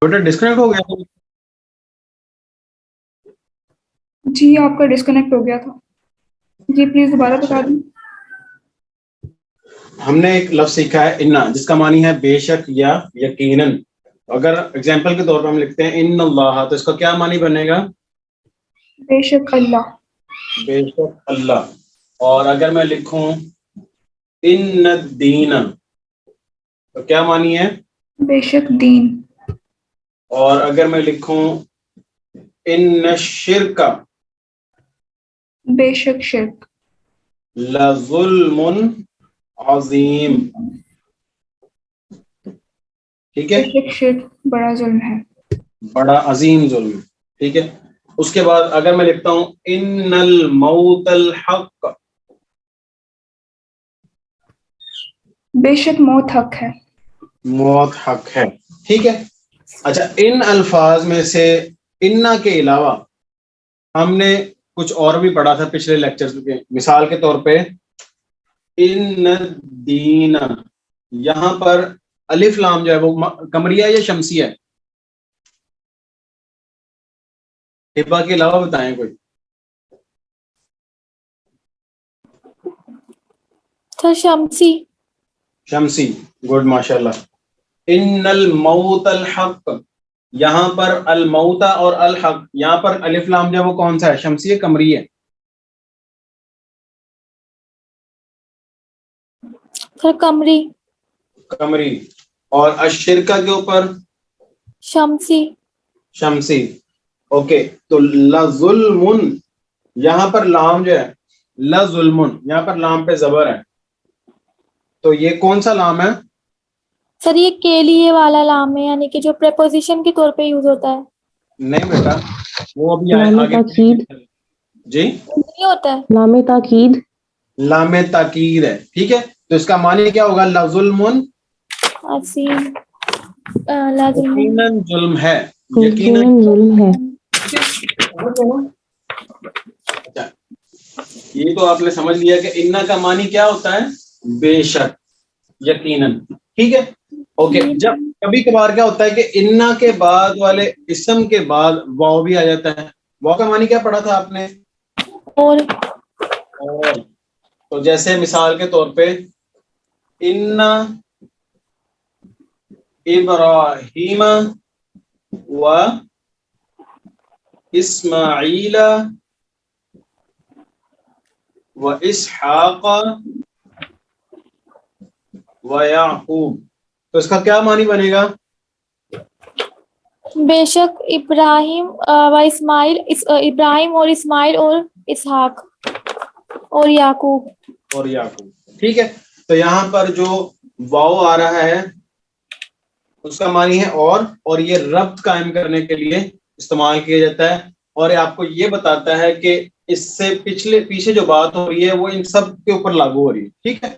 بیٹا disconnect ہو گیا تھا؟ جی آپ کا ڈسکنیکٹ ہو گیا تھا. جی پلیز دوبارہ بتا دیں. ہم نے ایک لفظ سیکھا ہے انا، جس کا معنی ہے بے شک یا یقیناً. اگر اگزامپل کے طور پر ہم لکھتے ہیں ان اللہ، تو اس کا کیا معنی بنے گا؟ بے شک اللہ. بے شک اللہ. اور اگر میں لکھوں ان الدین، تو کیا معنی ہے؟ بے شک دین. اور اگر میں لکھوں ان الشرک بے شک شرک. لظلم عظیم. ٹھیک ہے، بے شک شرک بڑا ظلم ہے. بڑا عظیم ظلم. ٹھیک ہے. اس کے بعد اگر میں لکھتا ہوں ان الموت الحق، بے شک موت حق ہے. موت حق ہے. ٹھیک ہے. اچھا، ان الفاظ میں سے انا کے علاوہ ہم نے کچھ اور بھی پڑھا تھا پچھلے لیکچرز کے. مثال کے طور پہ ان الدین، یہاں پر الف لام جو ہے وہ قمریہ یا شمسیہ ہے؟ ہبا کے علاوہ بتائیں کوئی. شمسی. شمسی. گڈ، ماشاء اللہ. ان الموت الحق، یہاں پر الموت اور الحق، یہاں پر الف لام جو ہے وہ کون سا ہے؟ شمسی ہے قمری ہے؟ قمری. قمری. اور الشرکہ کے اوپر شمسی. شمسی. اوکے. تو لظلم، یہاں پر لام جو ہے لظلم، یہاں پر لام پہ زبر ہے، تو یہ کون سا لام ہے؟ سر یہ کے لیے والا لام ہے، یعنی کہ جو پریپوزیشن کے طور پہ یوز ہوتا ہے. نہیں بیٹا، وہ ابھی لام آگے. تاکید. جی، نہیں ہوتا ہے. لام تاکید. لام تاکید ہے. ٹھیک ہے. تو اس کا معنی کیا ہوگا؟ لظلم، عظیم. لازم. یقیناً ظلم ہے. یقیناً ظلم ہے. اچھا، یہ تو آپ نے سمجھ لیا کہ انا کا معنی کیا ہوتا ہے؟ بے شک، یقیناً. ٹھیک ہے. اوکے. جب کبھی کبھار کیا ہوتا ہے کہ انا کے بعد والے اسم کے بعد واو بھی آ جاتا ہے. واو کا معنی کیا پڑھا تھا آپ نے؟ اور. تو جیسے مثال کے طور پہ ان ابراہیم و اسماعیل و اسحاق و یعقوب، تو اس کا کیا معنی بنے گا؟ بے شک ابراہیم و اسماعیل، ابراہیم اور اسماعیل اور اسحاق اور یعقوب. اور یعقوب. ٹھیک ہے. تو یہاں پر جو واو آ رہا ہے اس کا معنی ہے اور یہ ربط قائم کرنے کے لیے استعمال کیا جاتا ہے، اور یہ آپ کو یہ بتاتا ہے کہ اس سے پیچھے جو بات ہو رہی ہے وہ ان سب کے اوپر لاگو ہو رہی ہے. ٹھیک ہے.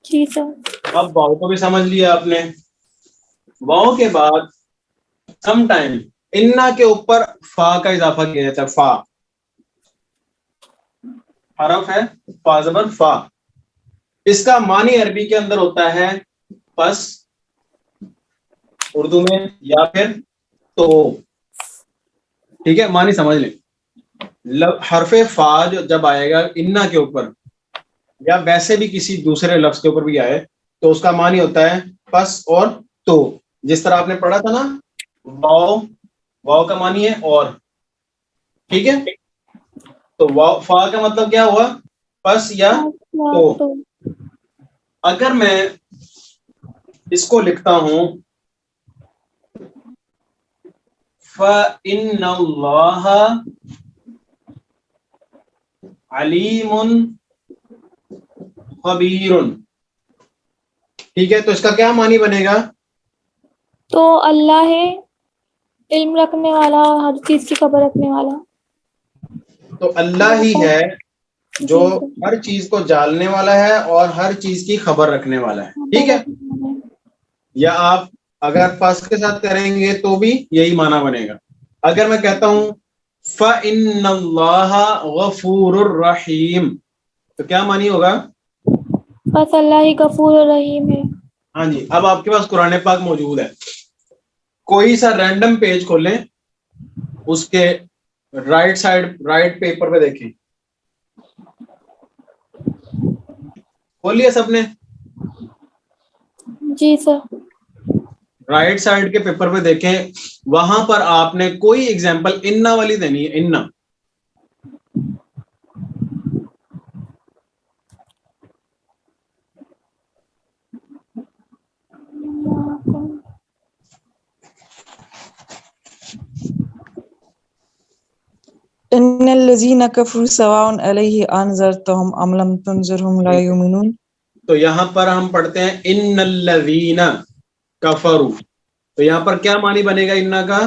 جی سر. اب واو کو بھی سمجھ لیا آپ نے. واو کے بعد سم ٹائم انا کے اوپر فا کا اضافہ کیا جاتا ہے. فا حرف ہے، فا زبر فا. اس کا معنی عربی کے اندر ہوتا ہے پس، اردو میں یا پھر تو. ٹھیک ہے، معنی سمجھ لیں. حرف فا جب آئے گا انا کے اوپر یا ویسے بھی کسی دوسرے لفظ کے اوپر بھی آئے تو اس کا معنی ہوتا ہے پس اور تو. جس طرح آپ نے پڑھا تھا نا، واو، واو کا معنی ہے اور. ٹھیک ہے. تو واو فا کا مطلب کیا ہوا؟ پس یا تو. اگر میں اس کو لکھتا ہوں فَإِنَّ اللَّهَ عَلِيمٌ خَبِيرٌ، ٹھیک ہے، تو اس کا کیا معنی بنے گا؟ تو اللہ ہے علم رکھنے والا، ہر چیز کی خبر رکھنے والا. تو اللہ ہی ہے جو جی ہر چیز کو جاننے والا ہے اور ہر چیز کی خبر رکھنے والا ہے. ٹھیک ہے. یا آپ اگر پس کے ساتھ کریں گے تو بھی یہی معنی بنے گا. اگر میں کہتا ہوں فَإِنَّ اللَّهَ غَفُورٌ الرَّحِيمٌ، تو کیا معنی ہوگا؟ بس اللہ ہی غفور الرحیم ہے. ہاں جی. اب آپ کے پاس قرآن پاک موجود ہے، کوئی سا رینڈم پیج کھولیں, اس کے رائٹ سائڈ رائٹ پیپر پہ دیکھیں, کھول لیا سب نے؟ جی سر. رائٹ سائڈ کے پیپر پہ دیکھیں, وہاں پر آپ نے کوئی ایگزامپل انا والی دینی ہے, انا. ان الذين كفروا سواء عليهم انذرتهم ام لم تنذرهم لا يؤمنون. تو یہاں پر ہم پڑھتے ہیں ان الذین کفروا, تو یہاں پر کیا معنی بنے گا انا کا؟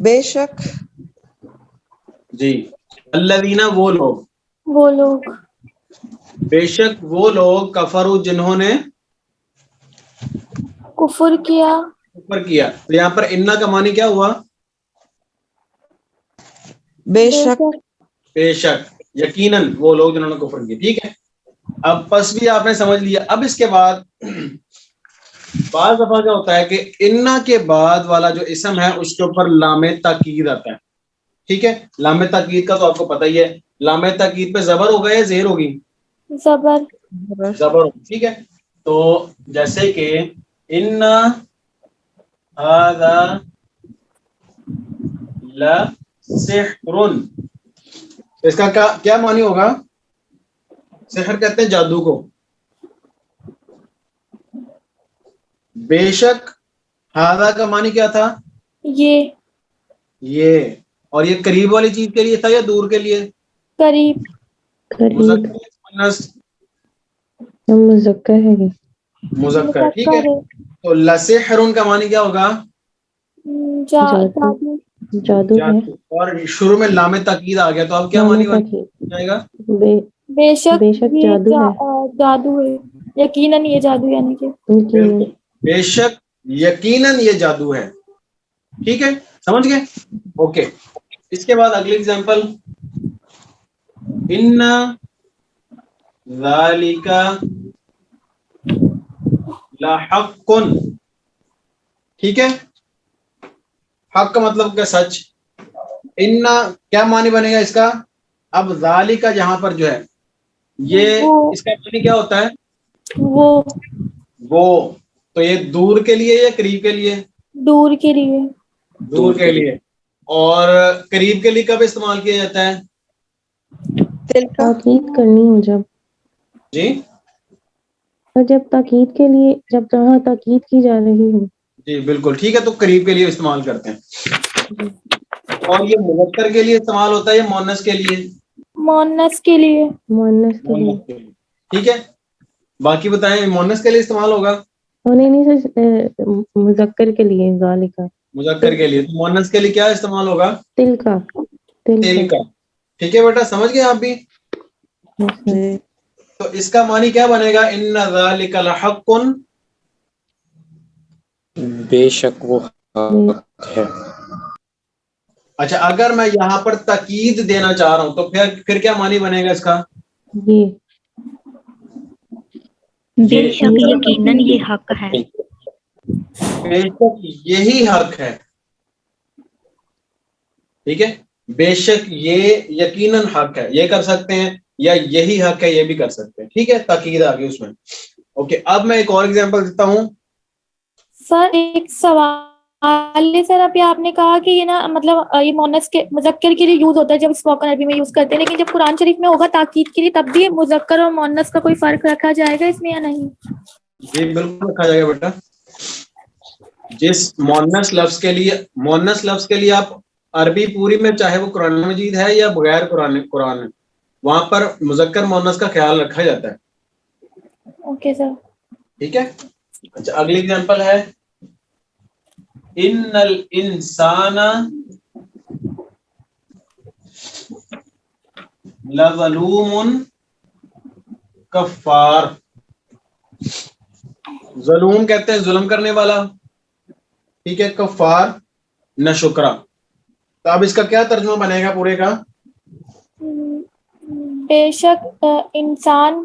بے شک. جی, الذین وہ لوگ, وہ لوگ, بے شک وہ لوگ, کفروا جنہوں نے کفر کیا. کفر کیا. تو یہاں پر انا کا معنی کیا ہوا؟ بے شک. بے شک, یقیناً وہ لوگ جنہوں نے کفر کیا. ٹھیک ہے, اب پس بھی آپ نے سمجھ لیا. اب اس کے بعد بعض دفعہ کیا ہوتا ہے کہ انا کے بعد والا جو اسم ہے اس کے اوپر لام تاکید آتا ہے. ٹھیک ہے, لام تاکید کا تو آپ کو پتہ ہی ہے, لام تاکید پہ زبر ہوگا یا زیر ہوگی؟ زبر. زبر ہوگی. ٹھیک ہے, تو جیسے کہ ان ھذا لسحر, اس کا کیا معنی ہوگا؟ سحر کہتے ہیں جادو کو. بے شک ھذا کا معنی کیا تھا؟ یہ, اور یہ قریب والی چیز کے لیے تھا یا دور کے لیے؟ قریب. قریب. مذکر مؤنث؟ مذکر ہے یہ. مذکر. ٹھیک ہے, تو لسحر کا معنی کیا ہوگا؟ جادو. جادو ہے. اور شروع میں لام تاکید آ گیا تو اب کیا لام معنی بن تاکید. جائے گا؟ بے شک یہ جادو ہے. جادو ہے, یقیناً یہ جادو, یعنی کہ بالکل, بے شک یقیناً یہ جادو ہے. ٹھیک ہے, سمجھ گئے؟ اوکے. اس کے بعد اگلی ایگزامپل, ان ذالک لحق. ٹھیک ہے, حق کا مطلب کیا؟ سچ. ان کیا معنی بنے گا اس کا؟ اب ذالک کا جہاں پر جو ہے یہ وہ, اس کا معنی کیا ہوتا ہے؟ وہ تو یہ دور کے لیے یا قریب کے لیے؟ دور کے لیے. دور کے لیے. اور قریب کے لیے کب استعمال کیا جاتا ہے؟ تاکید کرنی ہو جب. جی اور جب تاکید کے لیے, جب جہاں تاکید کی جا رہی ہو. جی بالکل ٹھیک ہے, تو قریب کے لیے استعمال کرتے ہیں. اور یہ مذکر کے لیے استعمال ہوتا ہے یا مؤنث کے لیے؟ مؤنث کے لیے. مؤنث کے لیے. مؤنث کے لیے. ٹھیک ہے, باقی بتائیں مؤنث کے لیے استعمال ہوگا؟ نہیں سر, مذکر کے لیے ذالک. مذکر کے لیے. تو مؤنث کے لیے کیا استعمال ہوگا؟ تل کا. تل کا. ٹھیک ہے بیٹا, سمجھ گئے آپ بھی؟ تو اس کا معنی کیا بنے گا؟ ان ذالک لحق, بے شک وہ حق ہے. اچھا, اگر میں یہاں پر تاکید دینا چاہ رہا ہوں تو پھر کیا معنی بنے گا اس کا؟ یہ بے شک یقیناً یہ حق ہے. بے شک یہی حق ہے. ٹھیک ہے, بے شک یہ یقیناً حق ہے, یہ کر سکتے ہیں, یا یہی حق ہے یہ بھی کر سکتے ہیں. ٹھیک ہے, تاکید آ گئی اس میں. اوکے, اب میں ایک اور ایگزامپل دیتا ہوں. سر ایک سوال ہے سر, ابھی آپ نے کہا کہ یہ نا مطلب یہ مؤنث کے مذکر کے لیے یوز ہوتا ہے جب اسپوکن عربی میں یوز کرتے ہیں, لیکن جب قرآن شریف میں ہوگا تاکید کے لیے تب بھی مذکر اور مؤنث کا کوئی فرق رکھا جائے گا اس میں یا نہیں؟ جی بالکل رکھا جائے گا بیٹا. جس مؤنث لفظ کے لیے آپ عربی پوری میں, چاہے وہ قرآن مجید ہے یا بغیر قرآن ہے, وہاں پر مذکر مؤنث کا خیال رکھا جاتا ہے. Okay sir. ٹھیک ہے. اچھا, اگلی ایگزامپل ہے ان الانسان لظلوم کفار. ظلوم کہتے ہیں ظلم کرنے والا. ٹھیک ہے, کفار ناشکرا. تو اب اس کا کیا ترجمہ بنے گا پورے کا؟ بے شک انسان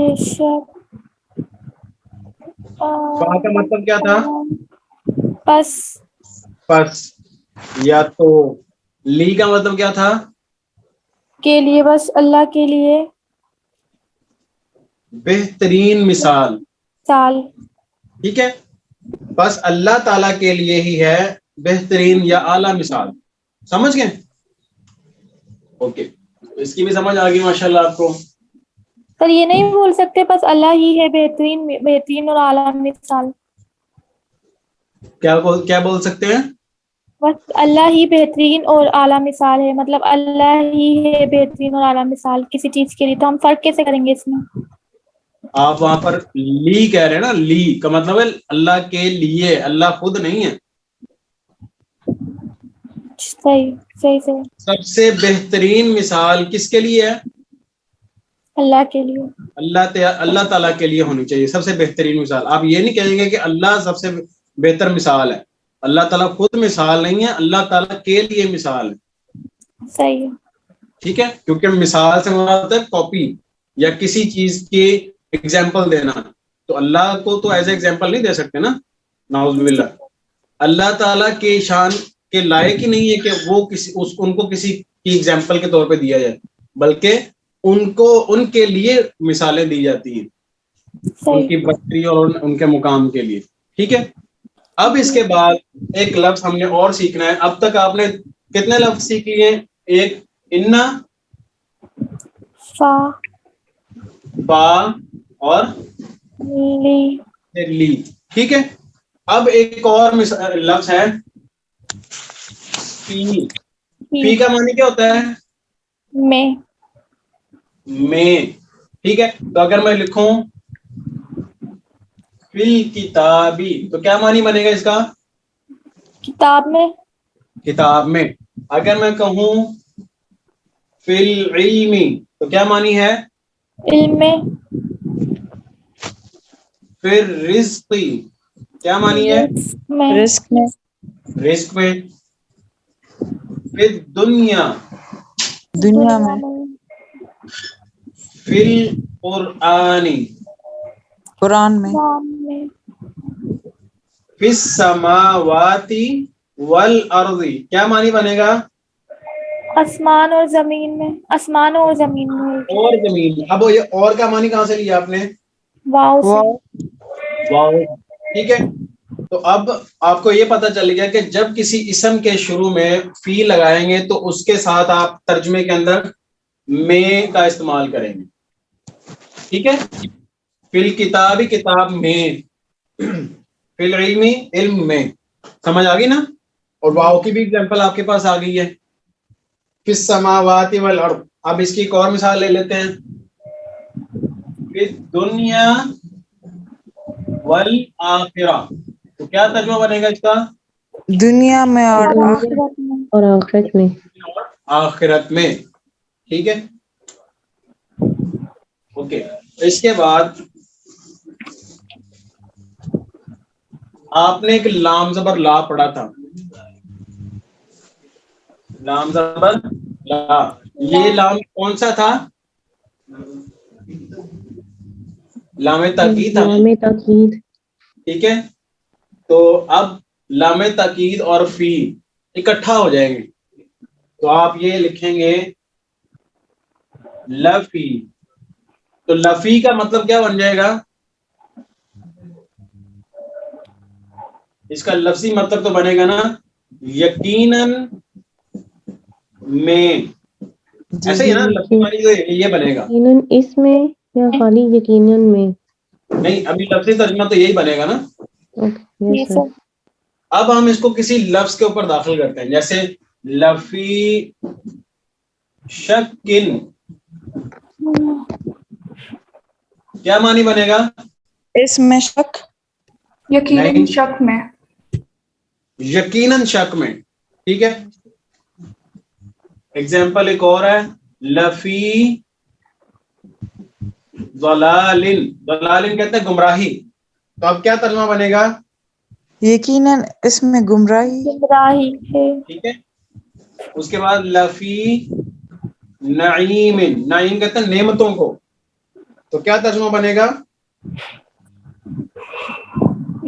بے شک فا کا مطلب کیا تھا؟ بس بس. یا تو لی کا مطلب کیا تھا؟ کے لیے، بس اللہ کے لیے. بہترین مثال. سال. ٹھیک ہے، بس اللہ تعالیٰ کے لیے ہی ہے بہترین یا اعلیٰ مثال. سمجھ گئے؟ اوکے، اس کی بھی سمجھ آ گئی ماشاء اللہ آپ کو. پر یہ نہیں بول سکتے بس اللہ ہی ہے بہترین اور اعلیٰ مثال. کیا بول سکتے ہیں؟ بس اللہ ہی بہترین اور اعلیٰ مثال ہے، مطلب اللہ ہی ہے بہترین اور اعلیٰ مثال کسی چیز کے لیے. تو ہم فرق کیسے کریں گے اس میں؟ آپ وہاں پر لی کہہ رہے ہیں نا، لی کا مطلب ہے اللہ کے لیے، اللہ خود نہیں ہے. صحیح. سب سے بہترین مثال کس کے لیے ہے؟ اللہ کے لیے. اللہ تعالیٰ کے لیے ہونی چاہیے سب سے بہترین مثال. آپ یہ نہیں کہیں گے کہ اللہ سب سے بہتر مثال ہے. اللہ تعالیٰ خود مثال نہیں ہے، اللہ تعالیٰ کے لیے مثال ہے. صحیح ہے. ٹھیک ہے، کیونکہ مثال سے مراد ہے کاپی یا کسی چیز کی ایگزامپل دینا. تو اللہ کو تو ایز اے ایگزامپل نہیں دے سکتے نا، نعوذ باللہ. اللہ تعالیٰ کے شان کے لائق ہی نہیں ہے کہ وہ ان کو کسی کی ایگزامپل کے طور پہ دیا جائے، بلکہ ان کے لیے مثالیں دی جاتی ہیں، ان کی برتری اور ان کے مقام کے لیے. ٹھیک ہے، اب اس کے بعد ایک لفظ ہم نے اور سیکھنا ہے. اب تک آپ نے کتنے لفظ سیکھ لیے؟ ایک انا، فا، با اور لی. لی. ٹھیک ہے، اب ایک اور لفظ ہے فی. فی کا معنی کیا ہوتا ہے؟ میں. ٹھیک ہے، تو اگر میں لکھوں فی کتابی تو کیا معنی بنے گا اس کا؟ کتاب میں. کتاب میں. اگر میں کہوں فی العلم تو کیا معنی ہے؟ علم میں. پھر رزق کیا معنی ہے؟ رزق میں. رزق میں. پھر دنیا دنیا میں. فی القرآن قرآن میں. فی السماوات والارض کیا معنی بنے گا؟ آسمان اور زمین میں. آسمانوں اور زمین میں. اور زمین. اب یہ اور کا معنی کہاں سے لیا آپ نے؟ واو سے. واو. ٹھیک ہے، تو اب آپ کو یہ پتا چل گیا کہ جب کسی اسم کے شروع میں فی لگائیں گے تو اس کے ساتھ آپ ترجمے کے اندر میں کا استعمال کریں گے. ٹھیک ہے، فی الکتاب کتاب میں، فی العلم علم میں. سمجھ آ گئی نا؟ اور واو کی بھی ایگزامپل آپ کے پاس آ گئی ہے، فی السماوات والارض. اب اس کی ایک اور مثال لے لیتے ہیں، فی الدنیا والآخرہ. تو کیا ترجمہ بنے گا اس کا؟ دنیا میں اور اور آخرت میں. آخرت میں. ٹھیک ہے، اوکے. اس کے بعد آپ نے ایک لام زبر لا پڑھا تھا، لام زبر لا. یہ لام کون سا تھا؟ لام تاکید تھا. لام تاکید. ٹھیک ہے، تو اب لام تاکید اور فی اکٹھا ہو جائیں گے تو آپ یہ لکھیں گے لفی. تو لفی کا مطلب کیا بن جائے گا؟ اس کا لفظی مطلب تو بنے گا نا یقیناً میں. ایسے ہی نا، لفظی معنی تو یہ بنے گا. یقیناً اس میں یا خالی یقیناً میں؟ نہیں، ابھی لفظی ترجمہ تو یہی بنے گا نا. Yes, sir. اب ہم اس کو کسی لفظ کے اوپر داخل کرتے ہیں، جیسے لفی شکن. کیا معنی بنے گا؟ اس میں شک. یقیناً شک میں. یقیناً شک میں. ٹھیک ہے، ایگزامپل ایک اور ہے لفی ضلالن. ضلالن کہتے ہیں گمراہی. تو اب کیا ترجمہ بنے گا؟ یقیناً اس میں گمراہی. ہے. ٹھیک ہے، اس کے بعد لفی نعیم. نعیم کہتے ہیں نعمتوں کو. تو کیا ترجمہ بنے گا؟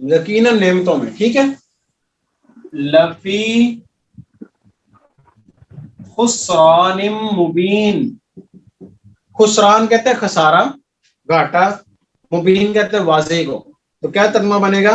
یقیناً نعمتوں میں. ٹھیک ہے. لفی خسران مبین. خسران کہتے ہیں خسارہ، گھاٹا. مبین کہتے ہیں واضح کو. تو کیا ترجمہ بنے گا؟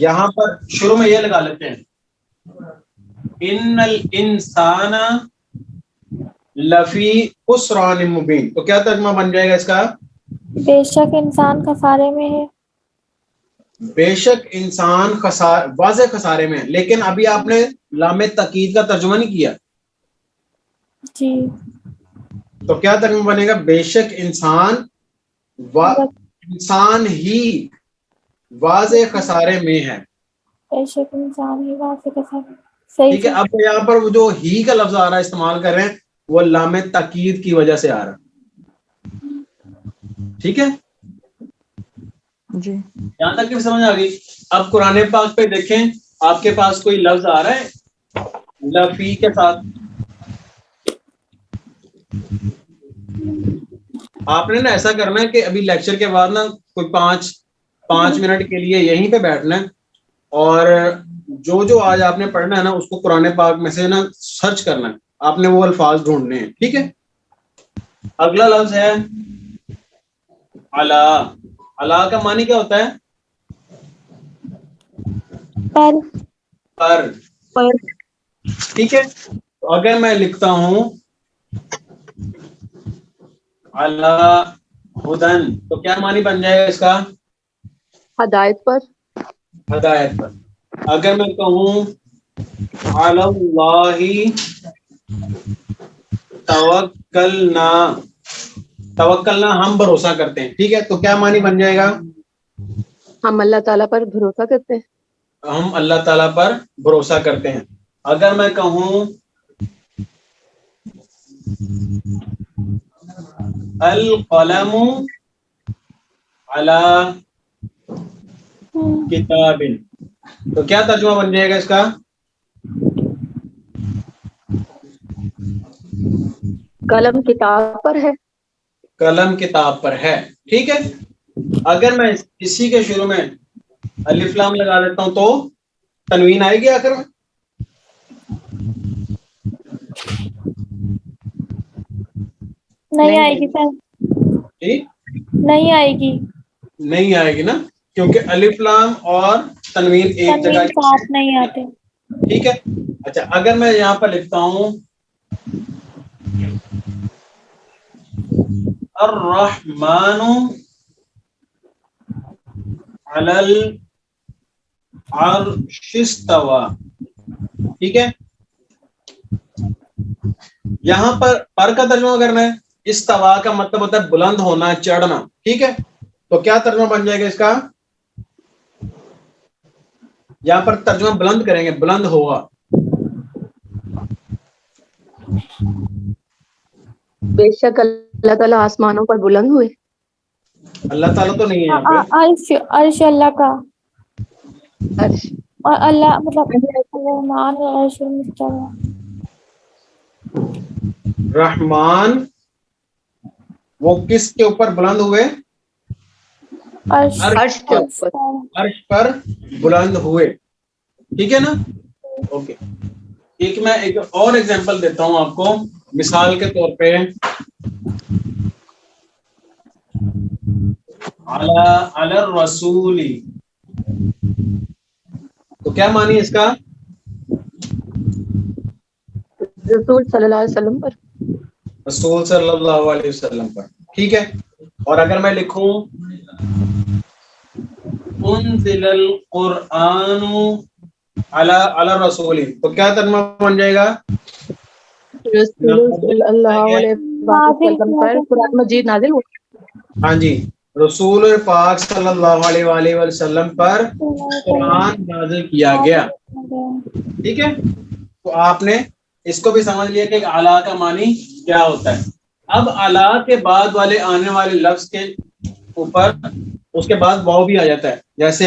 یہاں پر شروع میں یہ لگا لیتے ہیں ان الانسان لفی خسران مبین. تو کیا ترجمہ بن جائے گا اس کا؟ بے شک انسان خسارے میں ہے. بے شک انسان واضح خسارے میں ہے. لیکن ابھی آپ نے لام تاکید کا ترجمہ نہیں کیا. جی تو کیا ترجمہ بنے گا؟ بے شک انسان انسان ہی واضح خسارے میں ہے. بے شک انسان ہی وہاں سے خسارے. صحیح. ٹھیک ہے. اب یہاں پر وہ جو ہی کا لفظ آ رہا ہے استعمال کر رہے ہیں وہ لام تاکید کی وجہ سے آ رہا ہے. ٹھیک ہے. جی یہاں تک کہ سمجھ آ گئی. اب قرآن پاک پہ دیکھیں آپ کے پاس کوئی لفظ آ رہا ہے لفی کے ساتھ. آپ نے نا ایسا کرنا ہے کہ ابھی لیکچر کے بعد نا کوئی 5 منٹ کے لیے یہیں پہ بیٹھنا ہے اور جو آج آپ نے پڑھنا ہے نا اس کو قرآن پاک میں سے نا سرچ کرنا ہے. آپ نے وہ الفاظ ڈھونڈنے ہیں. ٹھیک ہے. اگلا لفظ ہے علا. علا کا معنی کیا ہوتا ہے؟ پر. ٹھیک ہے. تو اگر میں لکھتا ہوں علا ہدن تو کیا معنی بن جائے گا اس کا؟ ہدایت پر. ہدایت پر. اگر میں کہوں علی اللہ توکلنا، توکلنا ہم بھروسہ کرتے ہیں. ٹھیک ہے. تو کیا معنی بن جائے گا؟ ہم اللہ تعالیٰ پر بھروسہ کرتے ہیں. ہم اللہ تعالیٰ پر بھروسہ کرتے ہیں. اگر میں کہوں القلم علی کتاب تو کیا ترجمہ بن جائے گا اس کا؟ قلم کتاب پر ہے. قلم کتاب پر ہے. ٹھیک ہے. اگر میں اسی کے شروع میں الف لام لگا دیتا ہوں تو تنوین آئے گی آخر میں؟ نہیں آئے گی سر. جی نہیں آئے گی. نہیں آئے گی نا کیونکہ الف لام اور تنوین ایک جگہ. تنوین ساتھ نہیں آتے. ٹھیک ہے. اچھا اگر میں یہاں پر لکھتا ہوں الرحمن علی العرش استوى. ٹھیک ہے. یہاں پر کا ترجمہ کرنا ہے. استوا کا مطلب ہوتا ہے بلند ہونا، چڑھنا. ٹھیک ہے. تو کیا ترجمہ بن جائے گا اس کا؟ یہاں پر ترجمہ بلند کریں گے، بلند ہوگا. بے شک اللہ تعالیٰ آسمانوں پر بلند ہوئے. اللہ تعالیٰ تو نہیں ہے یہاں پہ. عرش عرش اللہ کا. عرش. اور اللہ مطلب رحمان عرش مستوی. رحمان وہ کس کے اوپر بلند ہوئے؟ عرش کے اوپر. عرش پر بلند ہوئے. ٹھیک ہے نا. اوکے. میں ایک اور ایگزامپل دیتا ہوں آپ کو مثال کے طور پہ. علی الرسول تو کیا معنی اس کا؟ رسول صلی اللہ علیہ وسلم پر. رسول صلی اللہ علیہ وسلم پر. ٹھیک ہے. اور اگر میں لکھوں انزل القرآن علی الرسول تو کیا ترجمہ بن جائے گا؟ رسول صلی اللہ علیہ وسلم پر قرآن مجید نازل ہوا. ہاں جی. رسول پاک صلی اللہ علیہ وآلہ وسلم پر قرآن نازل کیا گیا. ٹھیک ہے. تو آپ نے اس کو بھی سمجھ لیا کہ اعلیٰ کا معنی کیا ہوتا ہے. اب اعلیٰ کے بعد والے آنے والے لفظ کے اوپر اس کے بعد واو بھی آ جاتا ہے. جیسے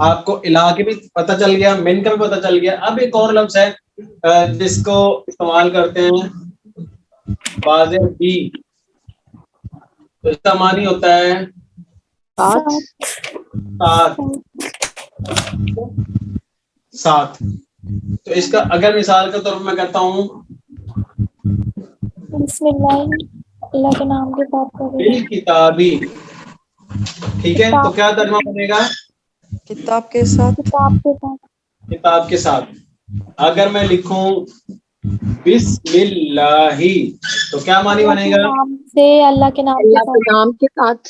آپ کو الہ کے بھی پتہ چل گیا, من کا بھی پتہ چل گیا. اب ایک اور لفظ ہے جس کو استعمال کرتے ہیں بازر بھی, تو اس کا معنی ہوتا ہے ساتھ. ساتھ. تو اس کا اگر مثال کے طور پر میں کہتا ہوں بسم اللہ, اللہ کے نام کے ساتھ کریں. بالکتابی, ٹھیک ہے, تو کیا ترجمہ بنے گا؟ کتاب کے ساتھ. کتاب کے ساتھ. کتاب کے ساتھ. اگر میں لکھوں بسم اللہ تو کیا معنی بنے گا؟ نام سے, اللہ کے نام کے اللہ کے ساتھ. نام کے ساتھ.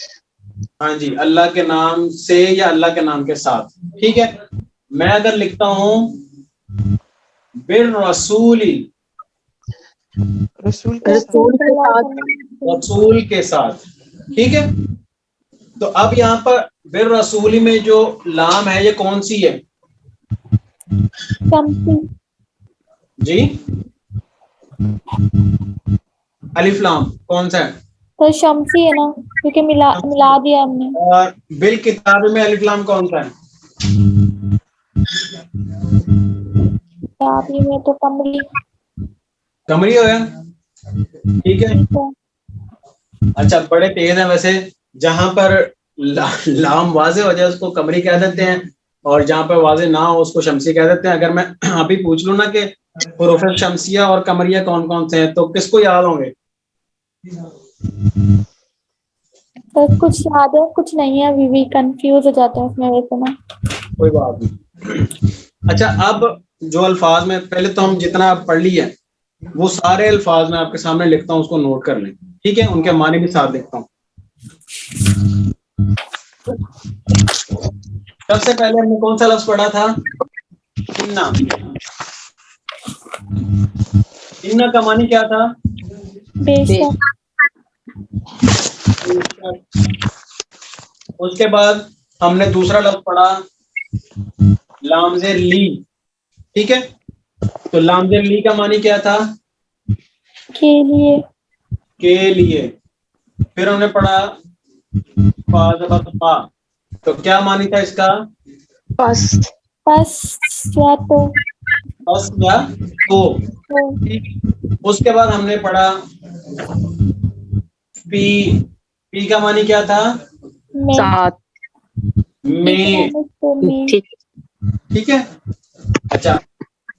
ہاں جی, اللہ کے نام سے یا اللہ کے نام کے ساتھ. ٹھیک ہے. میں اگر لکھتا ہوں بالرسولی, رسول کے ساتھ. رسول کے ساتھ. رسول کے ساتھ, ٹھیک ہے. تو اب یہاں پر بالرسولی میں جو لام ہے یہ کون سی ہے؟ شمسی. جی, الف لام کون سا ہے؟ تو شمسی ہے نا, کیونکہ ملا دیا ہم نے. اور بالکتاب میں الف لام کون سا ہے؟ کتابی میں تو قمری. قمری ہو گیا. ٹھیک ہے. اچھا, بڑے تیز ہیں ویسے. جہاں پر لام واضح ہو جائے اس کو قمری کہہ دیتے ہیں, اور جہاں پر واضح نہ ہو اس کو شمسی کہہ دیتے ہیں. اگر میں ابھی پوچھ لوں نا کہ حروف شمسیہ اور قمریہ کون کون سے ہیں, تو کس کو یاد ہوں گے؟ تو کچھ یاد ہے, کچھ نہیں ہے, ابھی بھی کنفیوز ہو جاتا ہے اس میں ویسے نا. کوئی بات نہیں. اچھا, اب جو الفاظ میں پہلے تو ہم جتنا آپ پڑھ لی ہے وہ سارے الفاظ میں آپ کے سامنے لکھتا ہوں, اس کو نوٹ کر لیں. ٹھیک ہے, ان کے معنی بھی ساتھ دیکھتا ہوں. سب سے پہلے ہم نے کون سا لفظ پڑھا تھا؟ انا. انا کا معنی کیا تھا؟ بے شک. اس کے بعد ہم نے دوسرا لفظ پڑھا لام زیر لی. ٹھیک ہے, تو لام زیر لی کا معنی کیا تھا؟ کے لیے. کے لیے. پھر ہم نے پڑھا فا زبر فا, تو کیا معنی تھا اس کا؟ پس. پس یا تو. بس یا تو. اس کے بعد ہم نے پڑھا پی. پی کا معنی کیا تھا؟ میں. ساتھ. میں. ٹھیک. ٹھیک ہے. اچھا,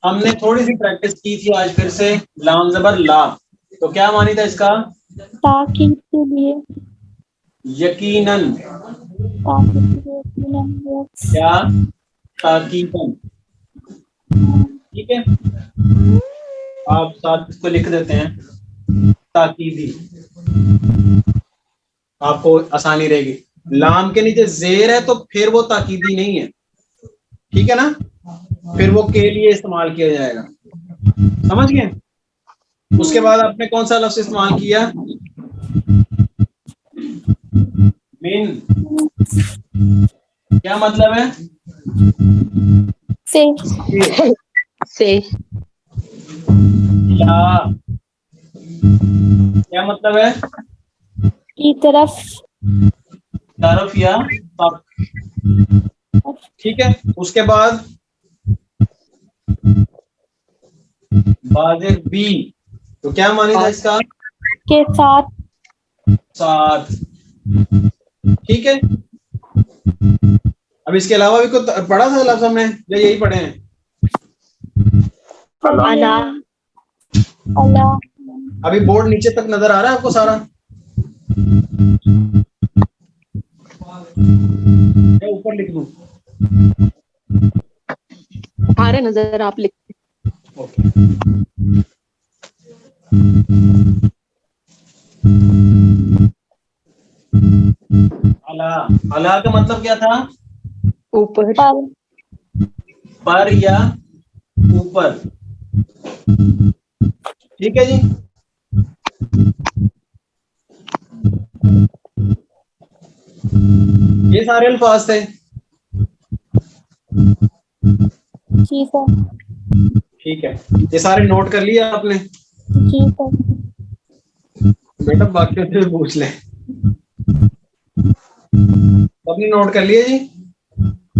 ہم نے تھوڑی سی پریکٹس کی تھی آج پھر سے. لام زبر لا, تو کیا معنی تھا اس کا؟ تاکید کے لیے. یقیناً. تاکید کے لیے. کیا؟ تاکیداً. ٹھیک ہے, آپ ساتھ اس کو لکھ دیتے ہیں تاکیدی, آپ کو آسانی رہے گی. لام کے نیچے زیر ہے تو پھر وہ تاکیدی نہیں ہے. ٹھیک ہے نا, پھر وہ کے لیے استعمال کیا جائے گا. سمجھ گئے؟ اس کے بعد آپ نے کون سا لفظ استعمال کیا؟ من. کیا مطلب ہے؟ سے. سے. یا. کیا مطلب ہے؟ کی طرف. طرف یا طرف. ٹھیک ہے. اس کے بعد بازر بی, تو کیا معنی تھا اس کا؟ کے ساتھ. ساتھ. ٹھیک ہے. اب اس کے علاوہ بھی کوئی پڑھا تھا لفظ ہم نے یا یہی پڑھے ہیں؟ اللہ. اللہ. ابھی بورڈ نیچے تک نظر آ رہا ہے آپ کو سارا؟ میں اوپر لکھ دوں؟ سارے نظر آپ لکھ. اللہ. اللہ کا مطلب کیا تھا؟ اوپر. پر یا اوپر. ٹھیک ہے جی. یہ سارے الفاظ تھے. جی سر. ٹھیک ہے, یہ سارے نوٹ کر لیے آپ نے؟ جی سر. بیٹا باقی سے پوچھ لیں. سب نے نوٹ کر لیے جی؟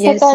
Yes, sir.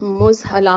Muzhala.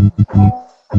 جب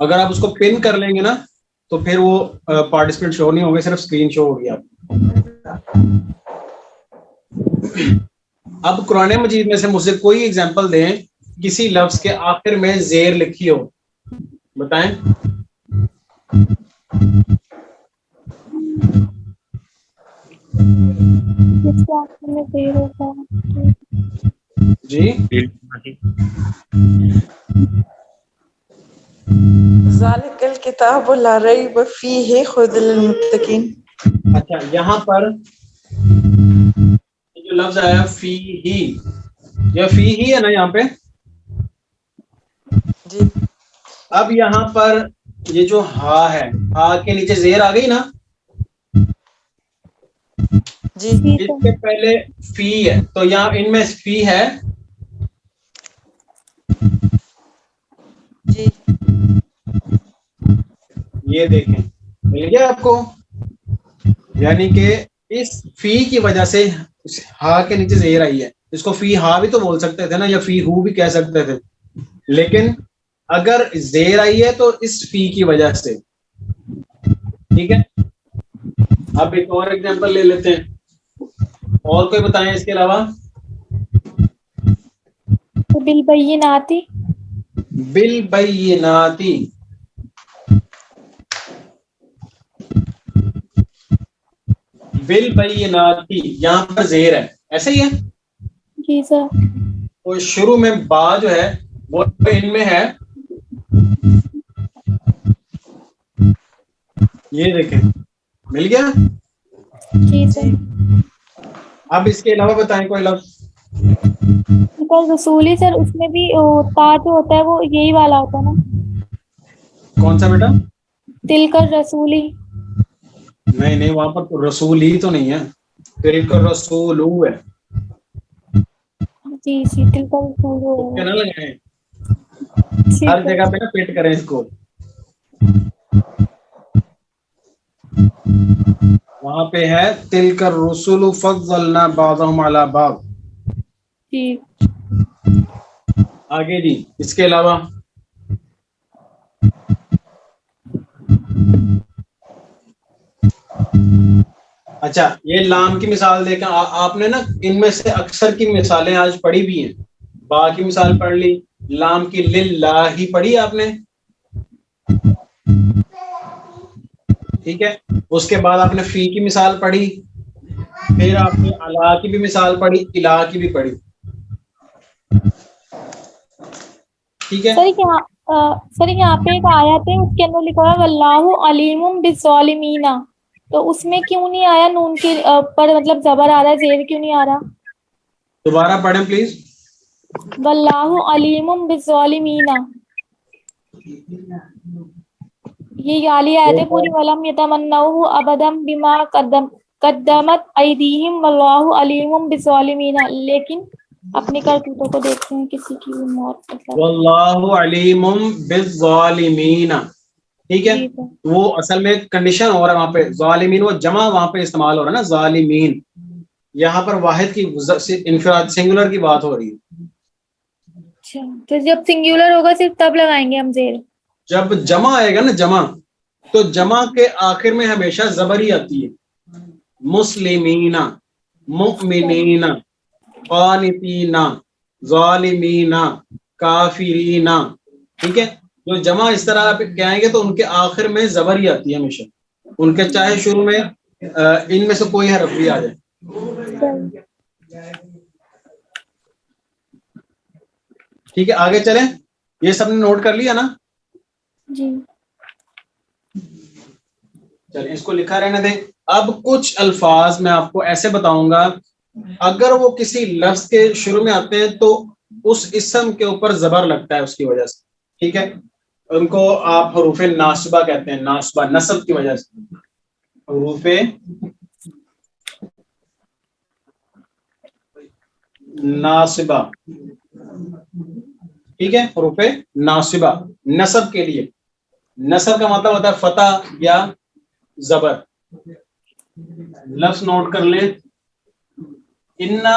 اگر آپ اس کو پن کر لیں گے نا تو پھر وہ پارٹیسپیٹ شو نہیں ہوگا, صرف اسکرین شو ہوگی آپ. اب قرآن مجید میں سے مجھ سے کوئی ایگزامپل دیں کسی لفظ کے آخر میں زیر لکھی ہو, بتائیں. جس کے آخر میں دیر ہوتا ہے. جی ذالک الکتاب لا ریب فیہ ہدی للمتقین. اچھا, یہاں پر جو لفظ آیا فی ہی, یا فی ہی ہے نا یہاں پہ. جی اب یہاں پر یہ جو ہا ہے, ہا کے نیچے زیر آ گئی نا, جی جی اس سر. سے پہلے فی ہے, تو یہاں ان میں فی ہے. جی یہ دیکھیں مل گیا آپ کو, یعنی کہ اس فی کی وجہ سے ہا کے نیچے زیر آئی ہے. اس کو فی ہا بھی تو بول سکتے تھے نا, یا فی ہو بھی کہہ سکتے تھے, لیکن اگر زیر آئی ہے تو اس فی کی وجہ سے. ٹھیک ہے, اب ایک اور ایگزامپل لے لیتے ہیں. اور کوئی بتائیں اس کے علاوہ. بالبینات, بالبینات, بالبینات یہاں پر زیر ہے, ایسے ہی ہے. جی سر. تو شروع میں با جو ہے وہ ان میں ہے, یہ دیکھیں مل گیا. جی سر. اب اس کے علاوہ بتائیں کوئی لفظ. رسولی سر, اس میں بھی تا جو ہوتا ہے وہ یہی والا ہوتا ہے نا, کون سا بیٹا؟ دل کر رسولی. نہیں نہیں, وہاں پر رسول ہی تو نہیں ہے, تلک الرسول ہے. جی جی, دل کر رسول تکے نہ لگائیں, جی ہر سر. جگہ پہ نا فٹ کریں اس کو. وہاں پہ ہے تلک الرسل فضلنا بعضهم علی بعض. جی. آگے جی, اس کے علاوہ. اچھا, یہ لام کی مثال دیکھیں آپ نے نا, ان میں سے اکثر کی مثالیں آج پڑھی بھی ہیں. با کی مثال پڑھ لی, لام کی للہ پڑھی آپ نے. ٹھیک ہے, اس کے بعد آپ نے فی کی مثال پڑھی, پھر آپ نے اللہ کی بھی مثال پڑھی, الہ کی بھی پڑھی. ٹھیک ہے, سر یہاں پہ ایک آیت ہے, اس کے اندر لکھا ہے واللہ علیم بالظالمین, تو اس میں کیوں نہیں آیا نون کے پر مطلب زبر آ رہا ہے, زیر کیوں نہیں آ رہا؟ دوبارہ پڑھیں پلیز. واللہ علیم بالظالمین, یہ گالی آیت ہے پوری. ولم یتمنوه ابدا بما قدمت ایدیہم واللہ علیم بالظالمین, لیکن اپنی کرتوتوں کو دیکھتے ہیں کسی کی بھی موت. واللہ علیم بالظالمین. ٹھیک ہے, جی سر. وہ اصل میں کنڈیشن ہو رہا ہے وہاں پہ, ظالمین وہ جمع وہاں پہ استعمال ہو رہا ہے نا, ظالمین. یہاں پر واحد کی انفراد سنگولر کی بات ہو رہی ہے. اچھا, تو جب سنگولر ہوگا صرف تب لگائیں گے ہم زیر. جب جمع آئے گا نا, جمع, تو جمع کے آخر میں ہمیشہ زبر ہی آتی ہے. مسلمین, مؤمنین, قانتین, ظالمین, کافرین. ٹھیک ہے, جو جمع اس طرح آپ کیا آئیں گے تو ان کے آخر میں زبر ہی آتی ہے ہمیشہ, ان کے چاہے شروع میں ان میں سے کوئی حرف بھی آ جائے. ٹھیک ہے, آگے چلیں. یہ سب نے نوٹ کر لیا نا؟ جی. چلیں اس کو لکھا رہنے دیں. اب کچھ الفاظ میں آپ کو ایسے بتاؤں گا, اگر وہ کسی لفظ کے شروع میں آتے ہیں تو اس اسم کے اوپر زبر لگتا ہے اس کی وجہ سے. ٹھیک ہے, ان کو آپ حروف ناصبہ کہتے ہیں, ناصبہ نصب کی وجہ سے. حروف ناصبہ, ٹھیک ہے, حروف ناصبہ نصب کے لیے. نصب کا مطلب ہوتا ہے فتح یا زبر. لفظ نوٹ کر لیں, انا,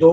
2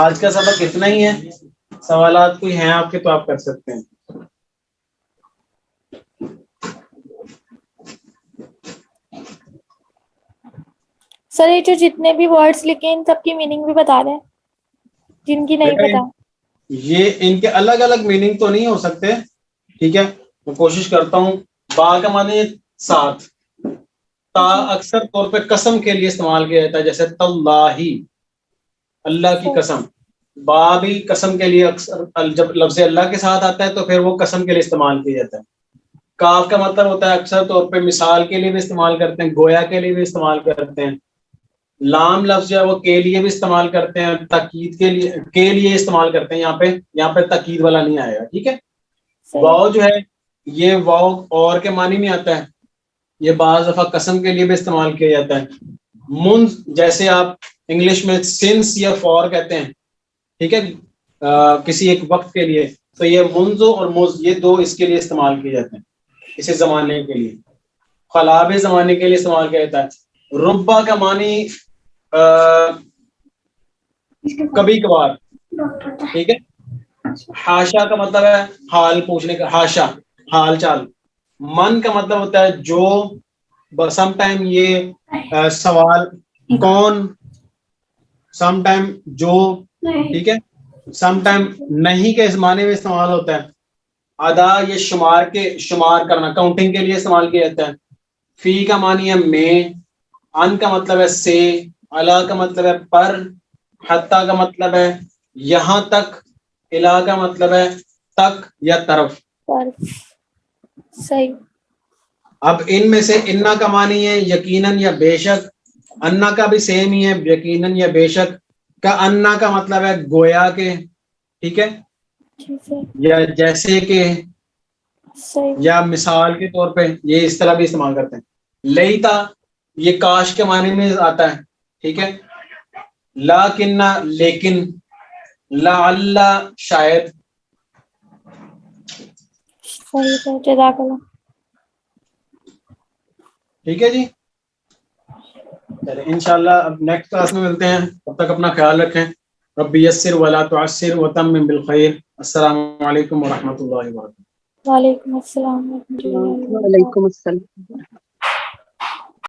آج کا سبق اتنا ہی ہے. سوالات کوئی ہیں آپ کے تو آپ کر سکتے ہیں. سر یہ جو جتنے بھی ورڈز لکھے ہیں ان سب کی میننگ بھی بتا دیں جن کی نہیں پتا. یہ ان کے الگ الگ میننگ تو نہیں ہو سکتے, ٹھیک ہے, میں کوشش کرتا ہوں. با کا معنی ساتھ, تا اکثر طور پہ قسم کے لیے استعمال کیا جاتا ہے, جیسے تاللہ, اللہ کی قسم. با بھی قسم کے لیے اکثر جب لفظ اللہ کے ساتھ آتا ہے تو پھر وہ قسم کے لیے استعمال کیا جاتا ہے. کاف کا مطلب ہوتا ہے اکثر طور پہ مثال کے لیے بھی استعمال کرتے ہیں, گویا کے لیے بھی استعمال کرتے ہیں. لام لفظ جو ہے وہ کے لیے بھی استعمال کرتے ہیں, تاکید کے لیے استعمال کرتے ہیں. یہاں پہ تاکید والا نہیں آئے گا, ٹھیک ہے. واو جو ہے یہ واو اور کے معنی میں آتا ہے, یہ بعض دفعہ قسم کے لیے بھی استعمال کیا جاتا ہے. منذ جیسے آپ انگلش میں سنس یا فور کہتے ہیں, ٹھیک ہے, کسی ایک وقت کے لیے, تو یہ منذ اور مز یہ دو اس کے لیے استعمال کیے جاتے ہیں, اسے زمانے کے لیے. خلاب زمانے کے لیے استعمال کیا جاتا ہے. ربا کا معنی کبھی کبھار, ٹھیک ہے. حاشا کا مطلب ہے حال پوچھنے کا, حاشا حال چال. من کا مطلب ہوتا ہے جو, سم ٹائم یہ سوال کون, سم ٹائم جو, ٹھیک ہے. سم ٹائم نہیں کے اس معنی میں استعمال ہوتا ہے. ادا یہ شمار کرنا, کاؤنٹنگ کے لیے استعمال کیا جاتا ہے. فی کا معنی ہے میں, ان کا مطلب ہے سے, الا کا مطلب ہے پر, حتی کا مطلب ہے یہاں تک, الا کا مطلب ہے تک یا طرف. صحیح. اب ان میں سے انا کا معنی ہے یقیناً یا بے شک, انا کا بھی سیم ہی ہے, یقیناً یا بے شک. کا انا کا مطلب ہے گویا کے, ٹھیک ہے, یا جیسے کہ, یا مثال کے طور پہ یہ اس طرح بھی استعمال کرتے ہیں. لیتا یہ کاش کے معنی میں آتا ہے, ٹھیک ہے. لیکن لیکن, لعل شاید. ٹھیک ہے جی, چلے انشاءاللہ اب نیکسٹ کلاس میں ملتے ہیں. تب تک اپنا خیال رکھیں. رب یسر ولا تعسر وتمم بالخیر. السلام علیکم ورحمۃ اللہ وبرکاتہ. وعلیکم السلام ورحمۃ اللہ. وعلیکم السلام.